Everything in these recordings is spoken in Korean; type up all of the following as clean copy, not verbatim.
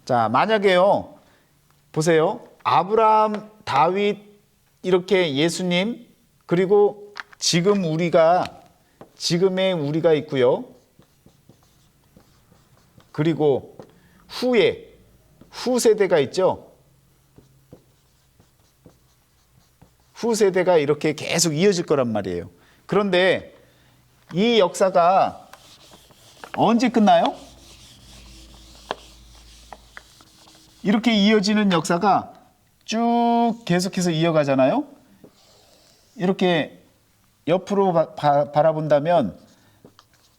자, 만약에요. 보세요. 아브라함, 다윗, 이렇게 예수님, 그리고 지금의 우리가 있고요. 그리고 후세대가 있죠. 후세대가 이렇게 계속 이어질 거란 말이에요. 그런데 이 역사가 언제 끝나요? 이렇게 이어지는 역사가 쭉 계속해서 이어가잖아요. 이렇게 옆으로 바라본다면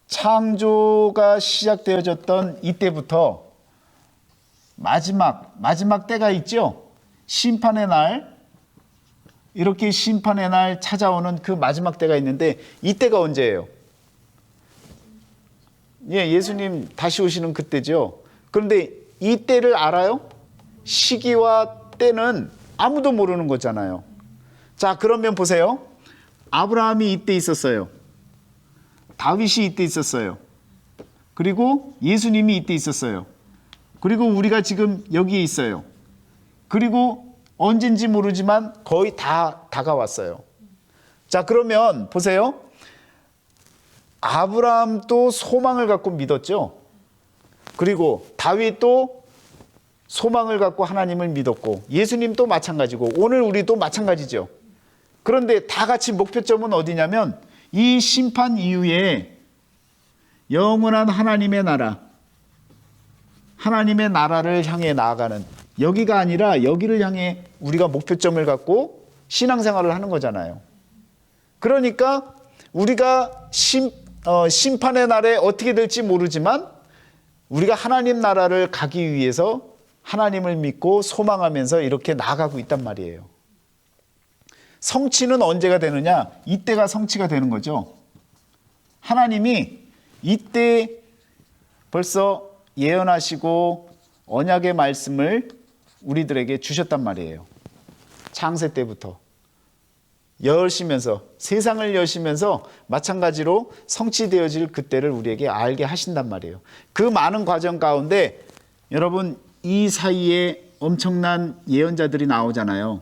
창조가 시작되어졌던 이때부터 마지막 때가 있죠. 심판의 날, 이렇게 심판의 날 찾아오는 그 마지막 때가 있는데 이때가 언제예요? 예, 예수님 다시 오시는 그때죠. 그런데 이 때를 알아요? 시기와 때는 아무도 모르는 거잖아요. 자, 그러면 보세요. 아브라함이 이때 있었어요. 다윗이 이때 있었어요. 그리고 예수님이 이때 있었어요. 그리고 우리가 지금 여기에 있어요. 그리고 언젠지 모르지만 거의 다 다가왔어요. 자, 그러면 보세요. 아브라함도 소망을 갖고 믿었죠. 그리고 다윗도 소망을 갖고 하나님을 믿었고, 예수님도 마찬가지고, 오늘 우리도 마찬가지죠. 그런데 다 같이 목표점은 어디냐면 이 심판 이후에 영원한 하나님의 나라를 향해 나아가는, 여기가 아니라 여기를 향해 우리가 목표점을 갖고 신앙생활을 하는 거잖아요. 그러니까 우리가 심판의 날에 어떻게 될지 모르지만 우리가 하나님 나라를 가기 위해서 하나님을 믿고 소망하면서 이렇게 나아가고 있단 말이에요. 성취는 언제가 되느냐? 이때가 성취가 되는 거죠. 하나님이 이때 벌써 예언하시고 언약의 말씀을 우리들에게 주셨단 말이에요. 창세 때부터 여시면서, 세상을 여시면서 마찬가지로 성취되어질 그때를 우리에게 알게 하신단 말이에요. 그 많은 과정 가운데 여러분, 이 사이에 엄청난 예언자들이 나오잖아요.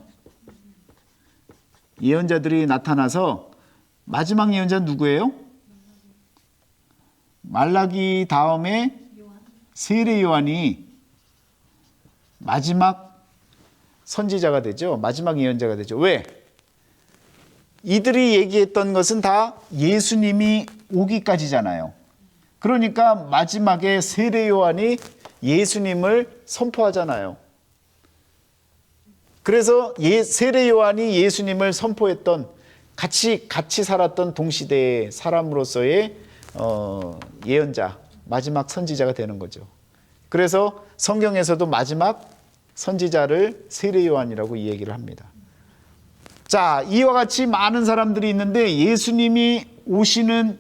예언자들이 나타나서, 마지막 예언자는 누구예요? 말라기 다음에 세례 요한이 마지막 선지자가 되죠. 마지막 예언자가 되죠. 왜? 이들이 얘기했던 것은 다 예수님이 오기까지잖아요. 그러니까 마지막에 세례 요한이 예수님을 선포하잖아요. 그래서 세례 요한이 예수님을 선포했던, 같이 살았던 동시대의 사람으로서의 예언자, 마지막 선지자가 되는 거죠. 그래서 성경에서도 마지막 선지자를 세례 요한이라고 이 얘기를 합니다. 자, 이와 같이 많은 사람들이 있는데 예수님이 오시는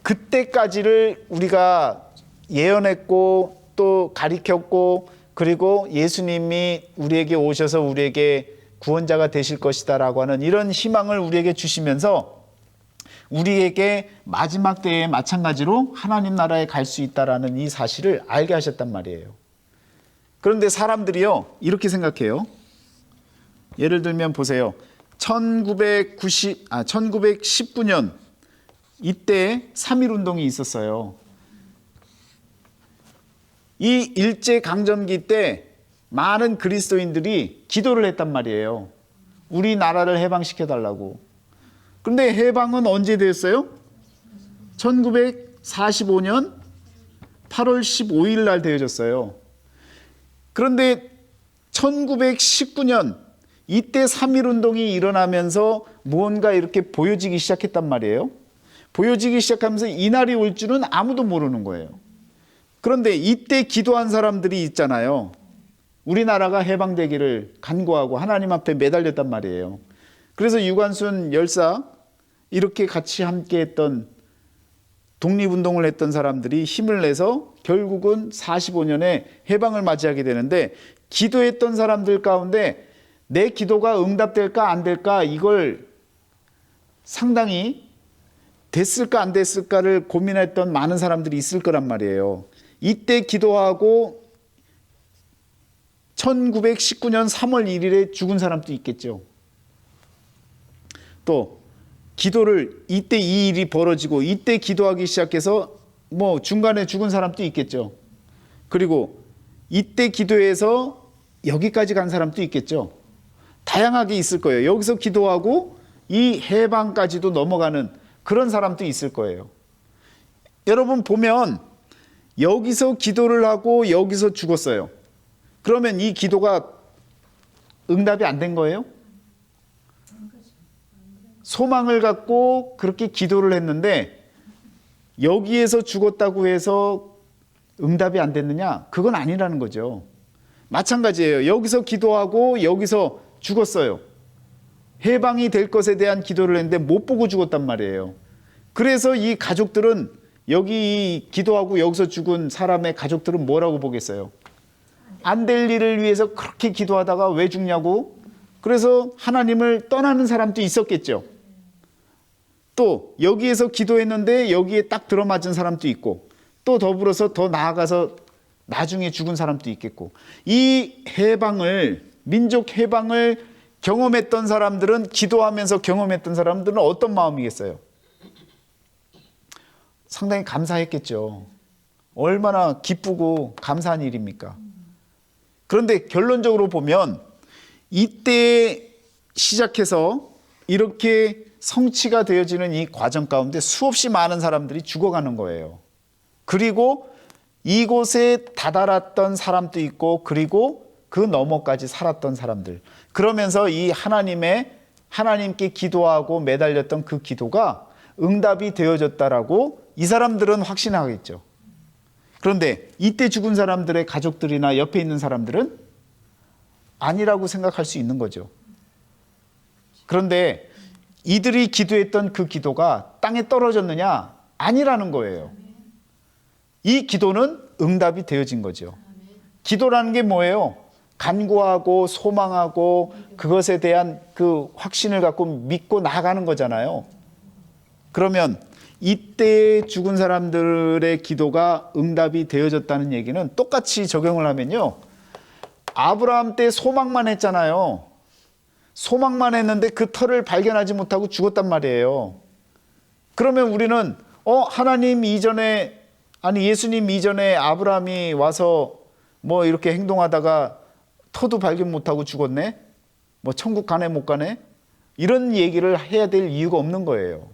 그때까지를 우리가 예언했고 또 가리켰고, 그리고 예수님이 우리에게 오셔서 우리에게 구원자가 되실 것이다라고 하는 이런 희망을 우리에게 주시면서 우리에게 마지막 때에 마찬가지로 하나님 나라에 갈 수 있다라는 이 사실을 알게 하셨단 말이에요. 그런데 사람들이요, 이렇게 생각해요. 예를 들면 보세요. 1919년 이때 3.1운동이 있었어요. 이 일제강점기 때 많은 그리스도인들이 기도를 했단 말이에요. 우리나라를 해방시켜달라고. 그런데 해방은 언제 되었어요? 1945년 8월 15일 날 되어졌어요. 그런데 1919년 이때 3.1운동이 일어나면서 무언가 이렇게 보여지기 시작했단 말이에요. 보여지기 시작하면서 이날이 올 줄은 아무도 모르는 거예요. 그런데 이때 기도한 사람들이 있잖아요. 우리나라가 해방되기를 간구하고 하나님 앞에 매달렸단 말이에요. 그래서 유관순 열사, 이렇게 같이 함께 했던, 독립운동을 했던 사람들이 힘을 내서 결국은 45년에 해방을 맞이하게 되는데, 기도했던 사람들 가운데 내 기도가 응답될까 안 될까, 이걸 상당히 됐을까 안 됐을까를 고민했던 많은 사람들이 있을 거란 말이에요. 이때 기도하고 1919년 3월 1일에 죽은 사람도 있겠죠. 또 기도를 이때 이 일이 벌어지고 이때 기도하기 시작해서 뭐 중간에 죽은 사람도 있겠죠. 그리고 이때 기도해서 여기까지 간 사람도 있겠죠. 다양하게 있을 거예요. 여기서 기도하고 이 해방까지도 넘어가는 그런 사람도 있을 거예요. 여러분 보면 여기서 기도를 하고 여기서 죽었어요. 그러면 이 기도가 응답이 안 된 거예요? 소망을 갖고 그렇게 기도를 했는데 여기에서 죽었다고 해서 응답이 안 됐느냐? 그건 아니라는 거죠. 마찬가지예요. 여기서 기도하고 여기서 죽었어요. 해방이 될 것에 대한 기도를 했는데 못 보고 죽었단 말이에요. 그래서 이 가족들은 여기 기도하고 여기서 죽은 사람의 가족들은 뭐라고 보겠어요? 안 될 일을 위해서 그렇게 기도하다가 왜 죽냐고? 그래서 하나님을 떠나는 사람도 있었겠죠. 또 여기에서 기도했는데 여기에 딱 들어맞은 사람도 있고 또 더불어서 더 나아가서 나중에 죽은 사람도 있겠고 이 해방을 민족 해방을 경험했던 사람들은 기도하면서 경험했던 사람들은 어떤 마음이겠어요? 상당히 감사했겠죠. 얼마나 기쁘고 감사한 일입니까? 그런데 결론적으로 보면 이때 시작해서 이렇게 성취가 되어지는 이 과정 가운데 수없이 많은 사람들이 죽어가는 거예요. 그리고 이곳에 다다랐던 사람도 있고 그리고 그 너머까지 살았던 사람들. 그러면서 이 하나님께 기도하고 매달렸던 그 기도가 응답이 되어졌다라고 이 사람들은 확신하겠죠. 그런데 이때 죽은 사람들의 가족들이나 옆에 있는 사람들은 아니라고 생각할 수 있는 거죠. 그런데 이들이 기도했던 그 기도가 땅에 떨어졌느냐? 아니라는 거예요. 이 기도는 응답이 되어진 거죠. 기도라는 게 뭐예요? 간구하고 소망하고 그것에 대한 그 확신을 갖고 믿고 나아가는 거잖아요. 그러면 이때 죽은 사람들의 기도가 응답이 되어졌다는 얘기는 똑같이 적용을 하면요. 아브라함 때 소망만 했잖아요. 소망만 했는데 그 터를 발견하지 못하고 죽었단 말이에요. 그러면 우리는 하나님 이전에 예수님 이전에 아브라함이 와서 뭐 이렇게 행동하다가 터도 발견 못하고 죽었네? 뭐 천국 가네 못 가네? 이런 얘기를 해야 될 이유가 없는 거예요.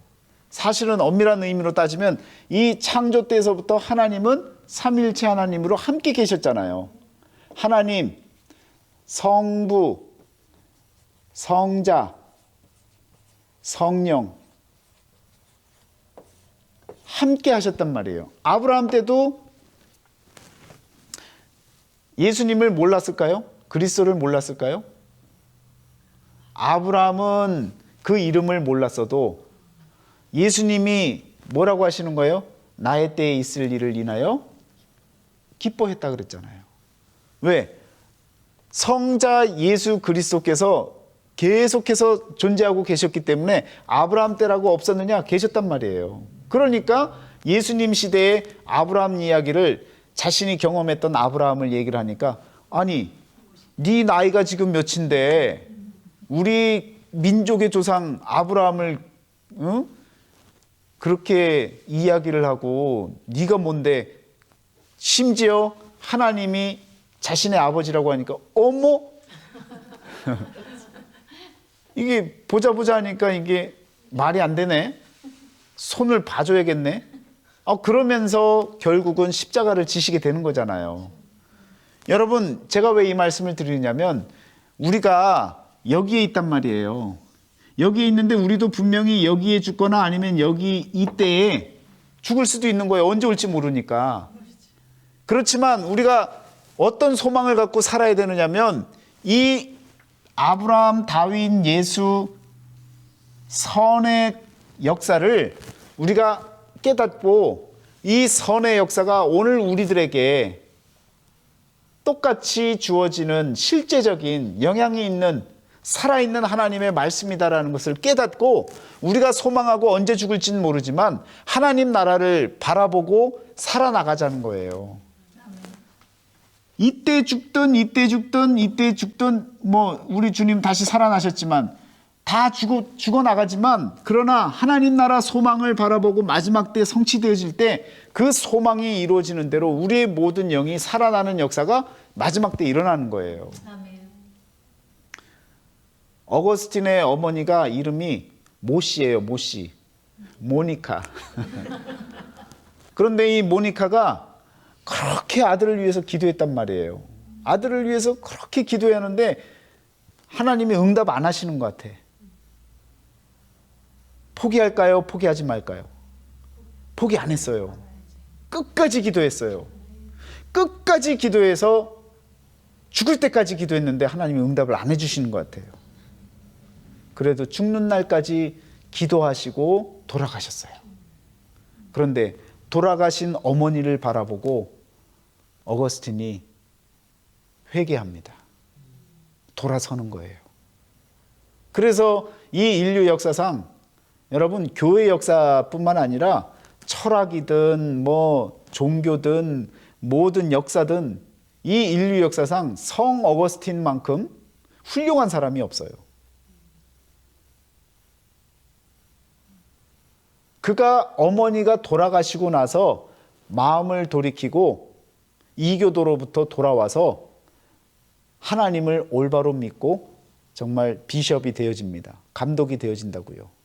사실은 엄밀한 의미로 따지면 이 창조 때에서부터 하나님은 삼위일체 하나님으로 함께 계셨잖아요. 하나님, 성부, 성자, 성령 함께 하셨단 말이에요. 아브라함 때도 예수님을 몰랐을까요? 그리스도를 몰랐을까요? 아브라함은 그 이름을 몰랐어도 예수님이 뭐라고 하시는 거예요? 나의 때에 있을 일을 인하여 기뻐했다 그랬잖아요. 왜? 성자 예수 그리스도께서 계속해서 존재하고 계셨기 때문에 아브라함 때라고 없었느냐? 계셨단 말이에요. 그러니까 예수님 시대의 아브라함 이야기를 자신이 경험했던 아브라함을 얘기를 하니까 아니 네 나이가 지금 몇인데 우리 민족의 조상 아브라함을 그렇게 이야기를 하고 네가 뭔데 심지어 하나님이 자신의 아버지라고 하니까 어머 이게 보자 하니까 이게 말이 안 되네. 손을 봐줘야겠네. 그러면서 결국은 십자가를 지시게 되는 거잖아요. 여러분 제가 왜 이 말씀을 드리냐면 우리가 여기에 있단 말이에요. 여기에 있는데 우리도 분명히 여기에 죽거나 아니면 여기 이때에 죽을 수도 있는 거예요. 언제 올지 모르니까. 그렇지만 우리가 어떤 소망을 갖고 살아야 되느냐면 이 아브라함, 다윗, 예수 선의 역사를 우리가 깨닫고 이 선의 역사가 오늘 우리들에게 똑같이 주어지는 실제적인 영향이 있는 살아있는 하나님의 말씀이다라는 것을 깨닫고 우리가 소망하고 언제 죽을지는 모르지만 하나님 나라를 바라보고 살아나가자는 거예요. 이때 죽든 뭐 우리 주님 다시 살아나셨지만 다 죽어 나가지만, 그러나 하나님 나라 소망을 바라보고 마지막 때 성취되어질 때 그 소망이 이루어지는 대로 우리의 모든 영이 살아나는 역사가 마지막 때 일어나는 거예요. 아멘. 어거스틴의 어머니가 이름이 모씨예요. 모씨. 모니카. 그런데 이 모니카가 그렇게 아들을 위해서 기도했단 말이에요. 아들을 위해서 그렇게 기도하는데 하나님이 응답 안 하시는 것 같아. 포기할까요? 포기하지 말까요? 포기 안 했어요. 끝까지 기도했어요. 끝까지 기도해서 죽을 때까지 기도했는데 하나님이 응답을 안 해주시는 것 같아요. 그래도 죽는 날까지 기도하시고 돌아가셨어요. 그런데 돌아가신 어머니를 바라보고 어거스틴이 회개합니다. 돌아서는 거예요. 그래서 이 인류 역사상 여러분, 교회 역사뿐만 아니라 철학이든 뭐 종교든 모든 역사든 이 인류 역사상 성 어거스틴만큼 훌륭한 사람이 없어요. 그가 어머니가 돌아가시고 나서 마음을 돌이키고 이교도로부터 돌아와서 하나님을 올바로 믿고 정말 비숍이 되어집니다. 감독이 되어진다고요.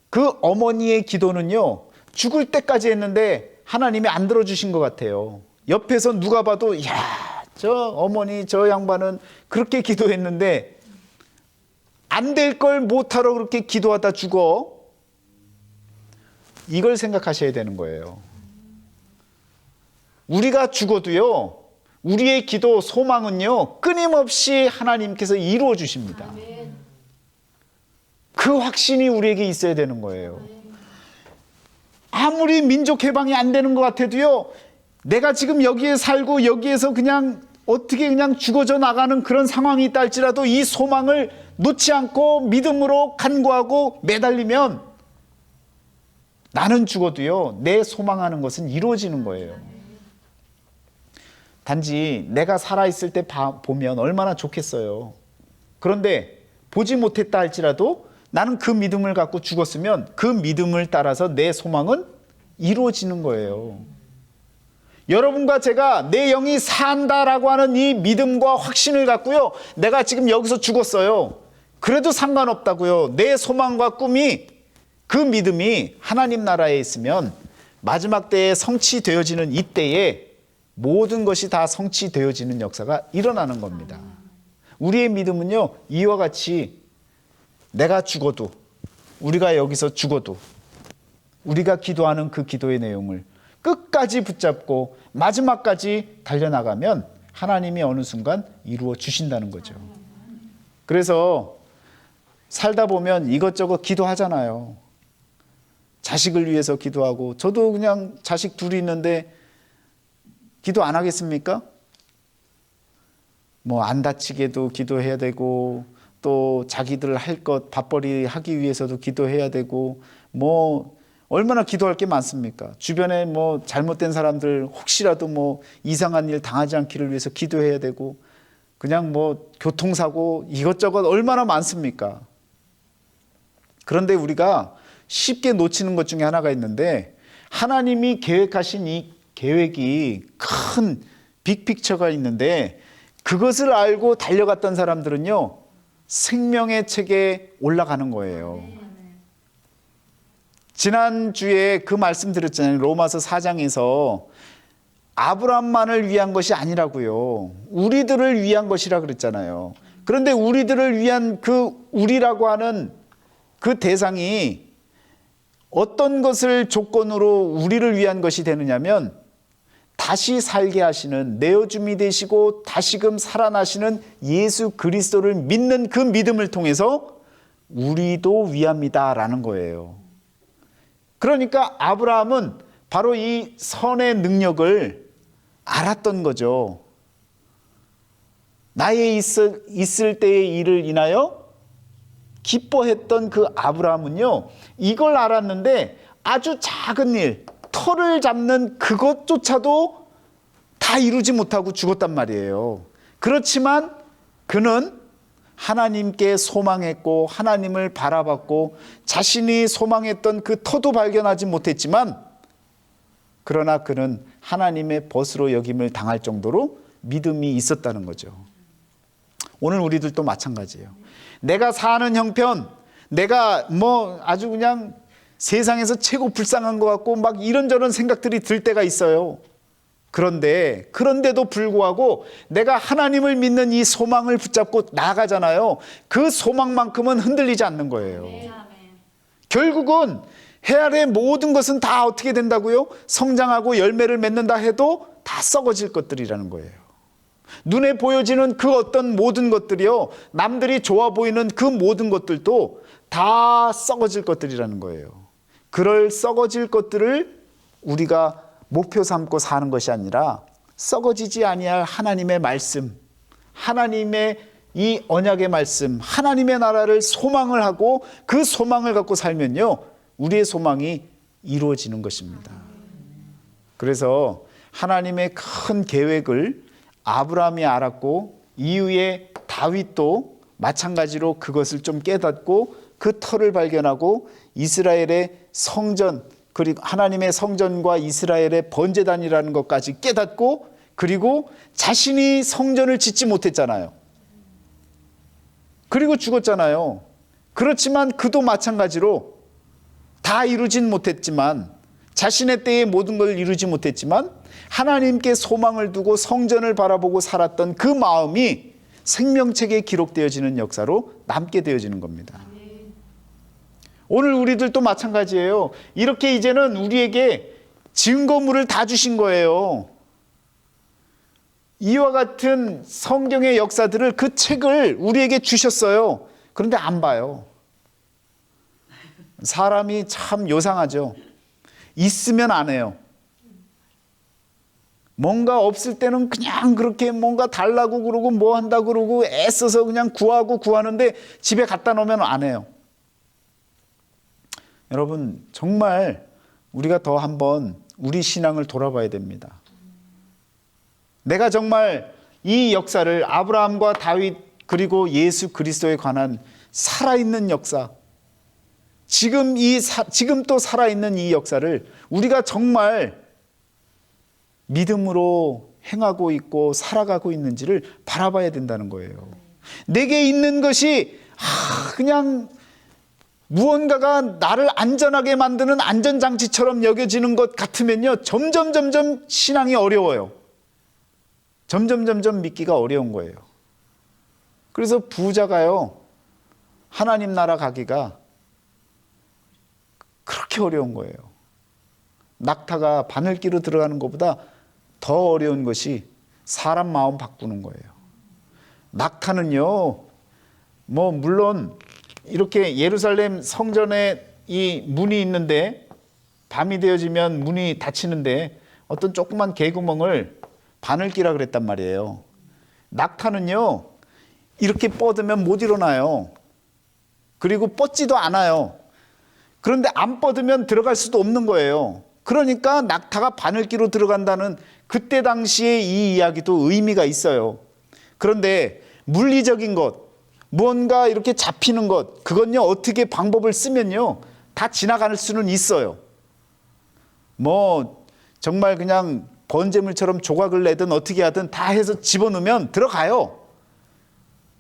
그 어머니의 기도는요, 죽을 때까지 했는데 하나님이 안 들어주신 것 같아요. 옆에서 누가 봐도 야, 저 어머니 저 양반은 그렇게 기도했는데 안 될 걸 못하러 그렇게 기도하다 죽어. 이걸 생각하셔야 되는 거예요. 우리가 죽어도요, 우리의 기도 소망은요, 끊임없이 하나님께서 이루어 주십니다. 그 확신이 우리에게 있어야 되는 거예요. 아무리 민족 해방이 안 되는 것 같아도요, 내가 지금 여기에 살고 여기에서 그냥 어떻게 그냥 죽어져 나가는 그런 상황이 있다 할지라도 이 소망을 놓지 않고 믿음으로 간구하고 매달리면 나는 죽어도요, 내 소망하는 것은 이루어지는 거예요. 단지 내가 살아있을 때 보면 얼마나 좋겠어요. 그런데 보지 못했다 할지라도 나는 그 믿음을 갖고 죽었으면 그 믿음을 따라서 내 소망은 이루어지는 거예요. 여러분과 제가 내 영이 산다라고 하는 이 믿음과 확신을 갖고요, 내가 지금 여기서 죽었어요. 그래도 상관없다고요. 내 소망과 꿈이, 그 믿음이 하나님 나라에 있으면 마지막 때에 성취되어지는 이때에 모든 것이 다 성취되어지는 역사가 일어나는 겁니다. 우리의 믿음은요, 이와 같이 내가 죽어도, 우리가 여기서 죽어도 우리가 기도하는 그 기도의 내용을 끝까지 붙잡고 마지막까지 달려나가면 하나님이 어느 순간 이루어 주신다는 거죠. 그래서 살다 보면 이것저것 기도하잖아요. 자식을 위해서 기도하고, 저도 그냥 자식 둘이 있는데 기도 안 하겠습니까? 뭐 안 다치게도 기도해야 되고, 또 자기들 할 것 밥벌이 하기 위해서도 기도해야 되고, 뭐 얼마나 기도할 게 많습니까? 주변에 뭐 잘못된 사람들 혹시라도 뭐 이상한 일 당하지 않기를 위해서 기도해야 되고, 그냥 뭐 교통사고 이것저것 얼마나 많습니까? 그런데 우리가 쉽게 놓치는 것 중에 하나가 있는데, 하나님이 계획하신 이 계획이 큰 빅픽처가 있는데 그것을 알고 달려갔던 사람들은요, 생명의 책에 올라가는 거예요. 지난주에 그 말씀 드렸잖아요. 로마서 4장에서 아브라함만을 위한 것이 아니라고요, 우리들을 위한 것이라 그랬잖아요. 그런데 우리들을 위한 그 우리라고 하는 그 대상이 어떤 것을 조건으로 우리를 위한 것이 되느냐면, 다시 살게 하시는, 내어줌이 되시고 다시금 살아나시는 예수 그리스도를 믿는 그 믿음을 통해서 우리도 위합니다라는 거예요. 그러니까 아브라함은 바로 이 선의 능력을 알았던 거죠. 나의 있을 때의 일을 인하여 기뻐했던 그 아브라함은요, 이걸 알았는데 아주 작은 일, 털을 잡는 그것조차도 다 이루지 못하고 죽었단 말이에요. 그렇지만 그는 하나님께 소망했고 하나님을 바라봤고 자신이 소망했던 그 터도 발견하지 못했지만 그러나 그는 하나님의 벗으로 여김을 당할 정도로 믿음이 있었다는 거죠. 오늘 우리들도 마찬가지예요. 내가 사는 형편, 내가 아주 그냥 세상에서 최고 불쌍한 것 같고 막 이런저런 생각들이 들 때가 있어요. 그런데도 불구하고 내가 하나님을 믿는 이 소망을 붙잡고 나아가잖아요. 그 소망만큼은 흔들리지 않는 거예요. 결국은 해 아래 모든 것은 다 어떻게 된다고요? 성장하고 열매를 맺는다 해도 다 썩어질 것들이라는 거예요. 눈에 보여지는 그 어떤 모든 것들이요, 남들이 좋아 보이는 그 모든 것들도 다 썩어질 것들이라는 거예요. 그럴 썩어질 것들을 우리가 목표 삼고 사는 것이 아니라 썩어지지 아니할 하나님의 말씀, 하나님의 이 언약의 말씀, 하나님의 나라를 소망을 하고 그 소망을 갖고 살면요, 우리의 소망이 이루어지는 것입니다. 그래서 하나님의 큰 계획을 아브라함이 알았고 이후에 다윗도 마찬가지로 그것을 좀 깨닫고 그 터를 발견하고 이스라엘의 성전, 그리고 하나님의 성전과 이스라엘의 번제단이라는 것까지 깨닫고, 그리고 자신이 성전을 짓지 못했잖아요. 그리고 죽었잖아요. 그렇지만 그도 마찬가지로 다 이루진 못했지만, 자신의 때에 모든 걸 이루지 못했지만 하나님께 소망을 두고 성전을 바라보고 살았던 그 마음이 생명책에 기록되어지는 역사로 남게 되어지는 겁니다. 오늘 우리들도 마찬가지예요. 이렇게 이제는 우리에게 증거물을 다 주신 거예요. 이와 같은 성경의 역사들을, 그 책을 우리에게 주셨어요. 그런데 안 봐요. 사람이 참 요상하죠. 있으면 안 해요. 뭔가 없을 때는 그냥 그렇게 뭔가 달라고 그러고 뭐 한다고 그러고 애써서 그냥 구하는데 집에 갖다 놓으면 안 해요. 여러분, 정말 우리가 더 한번 우리 신앙을 돌아봐야 됩니다. 내가 정말 이 역사를, 아브라함과 다윗 그리고 예수 그리스도에 관한 살아있는 역사, 지금 또 살아있는 이 역사를 우리가 정말 믿음으로 행하고 있고 살아가고 있는지를 바라봐야 된다는 거예요. 내게 있는 것이 그냥 무언가가 나를 안전하게 만드는 안전장치처럼 여겨지는 것 같으면요, 점점 신앙이 어려워요. 점점 믿기가 어려운 거예요. 그래서 부자가요, 하나님 나라 가기가 그렇게 어려운 거예요. 낙타가 바늘기로 들어가는 것보다 더 어려운 것이 사람 마음 바꾸는 거예요. 낙타는요, 물론 이렇게 예루살렘 성전에 이 문이 있는데 밤이 되어지면 문이 닫히는데 어떤 조그만 개구멍을 바늘기라 그랬단 말이에요. 낙타는요, 이렇게 뻗으면 못 일어나요. 그리고 뻗지도 않아요. 그런데 안 뻗으면 들어갈 수도 없는 거예요. 그러니까 낙타가 바늘기로 들어간다는 그때 당시의 이 이야기도 의미가 있어요. 그런데 물리적인 것, 무언가 이렇게 잡히는 것, 그건요, 어떻게 방법을 쓰면요, 다 지나갈 수는 있어요. 정말 그냥 번제물처럼 조각을 내든 어떻게 하든 다 해서 집어넣으면 들어가요.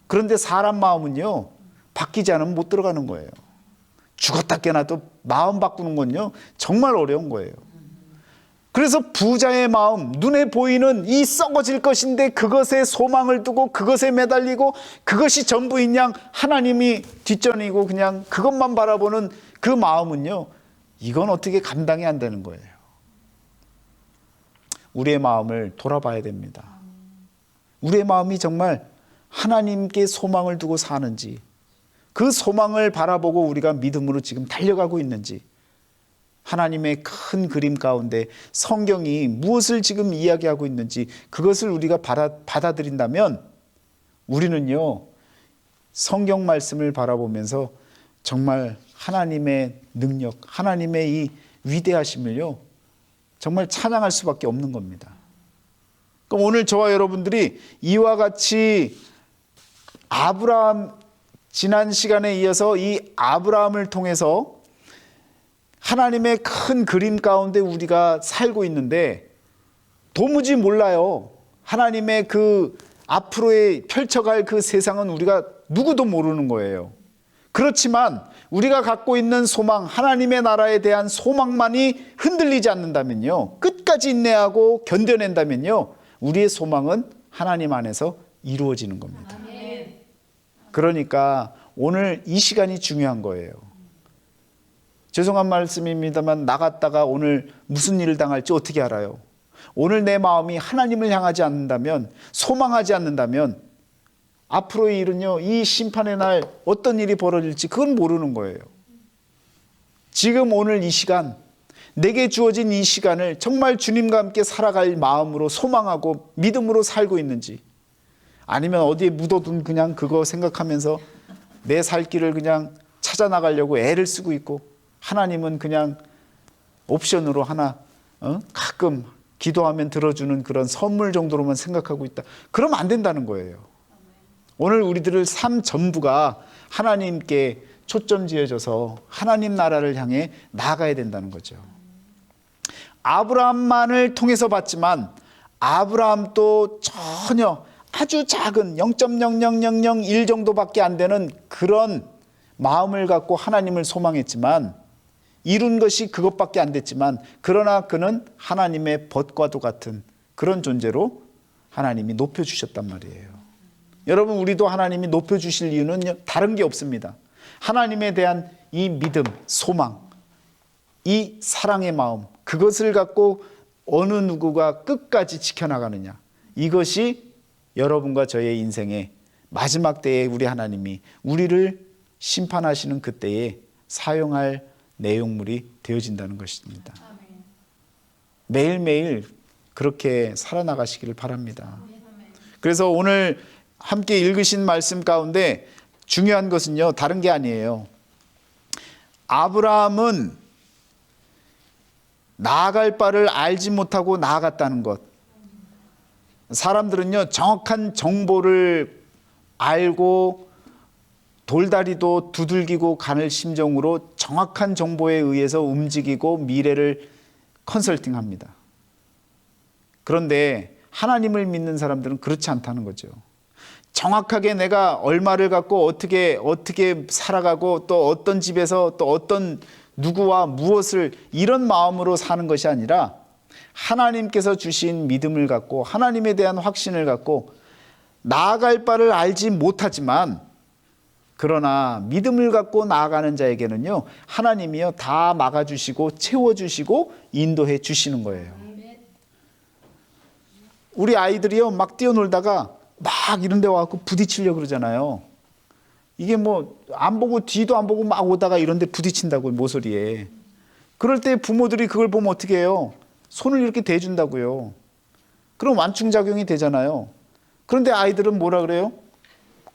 그런데 사람 마음은요, 바뀌지 않으면 못 들어가는 거예요. 죽었다 깨나도 마음 바꾸는 건요, 정말 어려운 거예요. 그래서 부자의 마음, 눈에 보이는 이 썩어질 것인데 그것에 소망을 두고 그것에 매달리고 그것이 전부인 양 하나님이 뒷전이고 그냥 그것만 바라보는 그 마음은요, 이건 어떻게 감당이 안 되는 거예요. 우리의 마음을 돌아봐야 됩니다. 우리의 마음이 정말 하나님께 소망을 두고 사는지, 그 소망을 바라보고 우리가 믿음으로 지금 달려가고 있는지, 하나님의 큰 그림 가운데 성경이 무엇을 지금 이야기하고 있는지 그것을 우리가 받아들인다면 우리는요, 성경 말씀을 바라보면서 정말 하나님의 능력, 하나님의 이 위대하심을요, 정말 찬양할 수밖에 없는 겁니다. 그럼 오늘 저와 여러분들이 이와 같이 아브라함, 지난 시간에 이어서 이 아브라함을 통해서 하나님의 큰 그림 가운데 우리가 살고 있는데 도무지 몰라요. 하나님의 그 앞으로의 펼쳐갈 그 세상은 우리가 누구도 모르는 거예요. 그렇지만 우리가 갖고 있는 소망, 하나님의 나라에 대한 소망만이 흔들리지 않는다면요, 끝까지 인내하고 견뎌낸다면요, 우리의 소망은 하나님 안에서 이루어지는 겁니다. 그러니까 오늘 이 시간이 중요한 거예요. 죄송한 말씀입니다만 나갔다가 오늘 무슨 일을 당할지 어떻게 알아요? 오늘 내 마음이 하나님을 향하지 않는다면, 소망하지 않는다면 앞으로의 일은요, 이 심판의 날 어떤 일이 벌어질지 그건 모르는 거예요. 지금 오늘 이 시간, 내게 주어진 이 시간을 정말 주님과 함께 살아갈 마음으로 소망하고 믿음으로 살고 있는지, 아니면 어디에 묻어둔 그냥 그거 생각하면서 내 살 길을 그냥 찾아나가려고 애를 쓰고 있고, 하나님은 그냥 옵션으로 하나 가끔 기도하면 들어주는 그런 선물 정도로만 생각하고 있다. 그러면 안 된다는 거예요. 오늘 우리들의 삶 전부가 하나님께 초점 지어져서 하나님 나라를 향해 나아가야 된다는 거죠. 아브라함만을 통해서 봤지만 아브라함도 전혀 아주 작은 0.00001 정도밖에 안 되는 그런 마음을 갖고 하나님을 소망했지만, 이룬 것이 그것밖에 안 됐지만, 그러나 그는 하나님의 벗과도 같은 그런 존재로 하나님이 높여주셨단 말이에요. 여러분, 우리도 하나님이 높여주실 이유는 다른 게 없습니다. 하나님에 대한 이 믿음, 소망, 이 사랑의 마음, 그것을 갖고 어느 누구가 끝까지 지켜나가느냐, 이것이 여러분과 저의 인생의 마지막 때에 우리 하나님이 우리를 심판하시는 그때에 사용할 내용물이 되어진다는 것입니다. 매일매일 그렇게 살아나가시기를 바랍니다. 그래서 오늘 함께 읽으신 말씀 가운데 중요한 것은요, 다른 게 아니에요. 아브라함은 나아갈 바를 알지 못하고 나아갔다는 것. 사람들은요, 정확한 정보를 알고 돌다리도 두들기고 가는 심정으로 정확한 정보에 의해서 움직이고 미래를 컨설팅합니다. 그런데 하나님을 믿는 사람들은 그렇지 않다는 거죠. 정확하게 내가 얼마를 갖고 어떻게 살아가고 또 어떤 집에서 또 어떤 누구와 무엇을, 이런 마음으로 사는 것이 아니라 하나님께서 주신 믿음을 갖고 하나님에 대한 확신을 갖고 나아갈 바를 알지 못하지만, 그러나 믿음을 갖고 나아가는 자에게는요, 하나님이요 다 막아주시고 채워주시고 인도해 주시는 거예요. 우리 아이들이요 막 뛰어놀다가 막 이런 데 와서 부딪히려고 그러잖아요. 이게 뭐 안 보고 뒤도 안 보고 막 오다가 이런 데 부딪힌다고, 모서리에. 그럴 때 부모들이 그걸 보면 어떻게 해요? 손을 이렇게 대준다고요. 그럼 완충작용이 되잖아요. 그런데 아이들은 뭐라 그래요?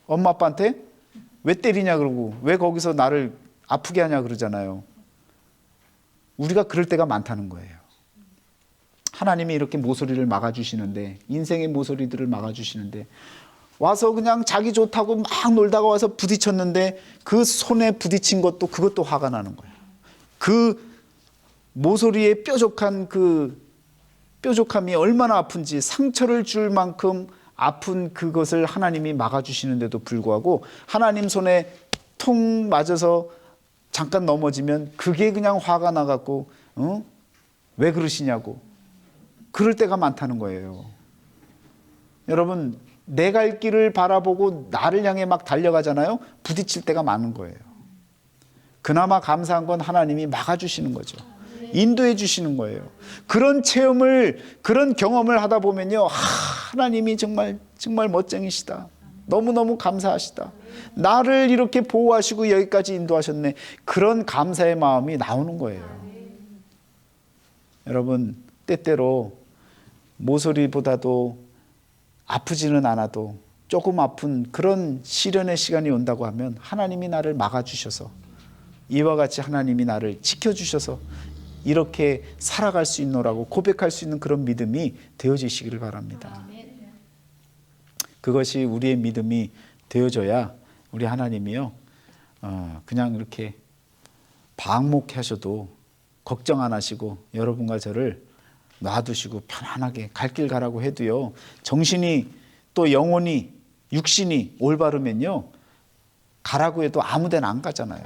엄마 아빠한테 왜 때리냐 그러고, 왜 거기서 나를 아프게 하냐 그러잖아요. 우리가 그럴 때가 많다는 거예요. 하나님이 이렇게 모서리를 막아주시는데, 인생의 모서리들을 막아주시는데, 와서 그냥 자기 좋다고 막 놀다가 와서 부딪혔는데 그 손에 부딪힌 것도, 그것도 화가 나는 거예요. 그 모서리의 뾰족한 그 뾰족함이 얼마나 아픈지, 상처를 줄 만큼 아픈 그것을 하나님이 막아주시는데도 불구하고 하나님 손에 퉁 맞아서 잠깐 넘어지면 그게 그냥 화가 나갖고 왜 그러시냐고 그럴 때가 많다는 거예요. 여러분, 내 갈 길을 바라보고 나를 향해 막 달려가잖아요. 부딪힐 때가 많은 거예요. 그나마 감사한 건 하나님이 막아주시는 거죠. 인도해 주시는 거예요. 그런 체험을, 그런 경험을 하다 보면요, 하나님이 정말 멋쟁이시다. 너무너무 감사하시다. 나를 이렇게 보호하시고 여기까지 인도하셨네. 그런 감사의 마음이 나오는 거예요. 여러분, 때때로 모서리보다도 아프지는 않아도 조금 아픈 그런 시련의 시간이 온다고 하면 하나님이 나를 막아주셔서, 이와 같이 하나님이 나를 지켜주셔서 이렇게 살아갈 수 있노라고 고백할 수 있는 그런 믿음이 되어지시기를 바랍니다. 그것이 우리의 믿음이 되어져야 우리 하나님이요 그냥 이렇게 방목하셔도 걱정 안 하시고 여러분과 저를 놔두시고 편안하게 갈 길 가라고 해도요, 정신이 또 영혼이 육신이 올바르면요 가라고 해도 아무 데나 안 가잖아요.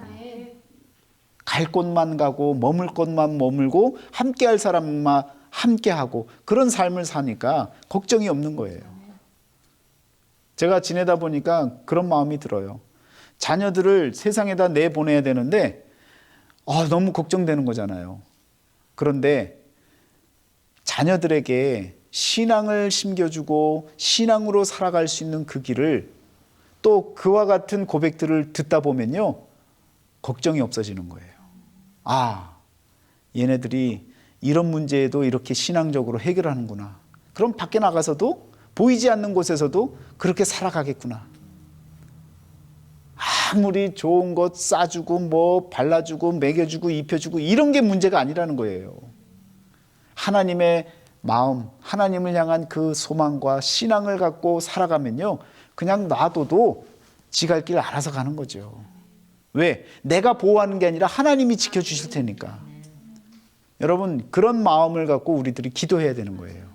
갈 곳만 가고 머물 곳만 머물고 함께할 사람만 함께하고 그런 삶을 사니까 걱정이 없는 거예요. 제가 지내다 보니까 그런 마음이 들어요. 자녀들을 세상에다 내보내야 되는데 너무 걱정되는 거잖아요. 그런데 자녀들에게 신앙을 심겨주고 신앙으로 살아갈 수 있는 그 길을 또 그와 같은 고백들을 듣다 보면요 걱정이 없어지는 거예요. 얘네들이 이런 문제에도 이렇게 신앙적으로 해결하는구나. 그럼 밖에 나가서도 보이지 않는 곳에서도 그렇게 살아가겠구나. 아무리 좋은 것 싸주고 뭐 발라주고 먹여주고 입혀주고 이런 게 문제가 아니라는 거예요. 하나님의 마음, 하나님을 향한 그 소망과 신앙을 갖고 살아가면요 그냥 놔둬도 지 갈 길 알아서 가는 거죠. 왜? 내가 보호하는 게 아니라 하나님이 지켜주실 테니까. 여러분 그런 마음을 갖고 우리들이 기도해야 되는 거예요.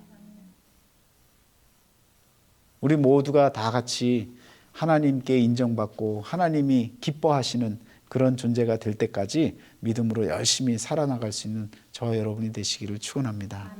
우리 모두가 다 같이 하나님께 인정받고 하나님이 기뻐하시는 그런 존재가 될 때까지 믿음으로 열심히 살아나갈 수 있는 저와 여러분이 되시기를 축원합니다.